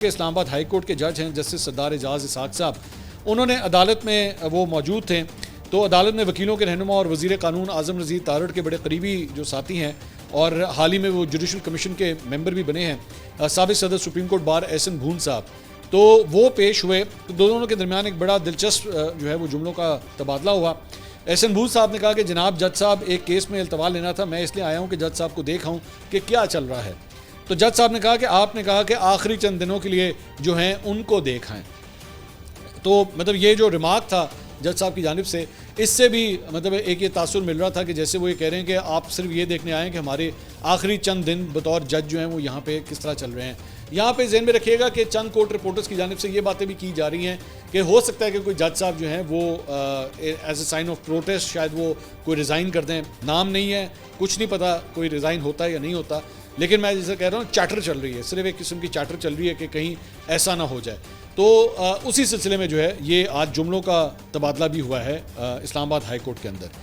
के Islamabad high court के जज हैं जस्टिस सरदार एजाज इसाक साहब, उन्होंने अदालत में वो मौजूद थे। तो अदालत में वकीलों के रहनुमा और वज़ीर कानून आज़म नज़ीर तारड़ के बड़े करीबी जो साथी हैं और हाल ही में वो जुडिशल कमीशन के मेंबर भी बने हैं, साबिक़ सदर सुप्रीम कोर्ट बार एहसन भून साहब, तो वो पेश हुए। तो दोनों के दरमियान एक बड़ा दिलचस्प जो है वो जुमलों का तबादला हुआ। एहसन भून साहब ने कहा कि जनाब जज साहब, एक केस में इल्तवा लेना था, मैं इसलिए आया हूँ कि जज साहब को देखाऊँ कि क्या चल रहा है। तो जज साहब ने कहा कि आपने कहा कि आखिरी चंद दिनों के लिए जो हैं उनको देखाएं। तो मतलब ये जो रिमार्क था जज साहब की जानिब से, इससे भी मतलब एक ये तासुर मिल रहा था कि जैसे वो ये कह रहे हैं कि आप सिर्फ ये देखने आए हैं कि हमारे आखिरी चंद दिन बतौर जज जो हैं वो यहाँ पे किस तरह चल रहे हैं। यहाँ पे ज़हन में रखिएगा कि चंद कोर्ट रिपोर्टर्स की जानिब से ये बातें भी की जा रही हैं कि हो सकता है कि कोई जज साहब जो हैं वो as a sign of protest शायद वो कोई रिज़ाइन कर दें। नाम नहीं है, कुछ नहीं पता कोई रिज़ाइन होता है या नहीं होता, लेकिन मैं जैसे कह रहा हूँ चैटर चल रही है, सिर्फ एक किस्म की चैटर चल रही है कि कहीं ऐसा ना हो जाए। तो उसी सिलसिले में जो है ये आज जुमलों का तबादला भी हुआ है इस्लामाबाद हाई कोर्ट के अंदर।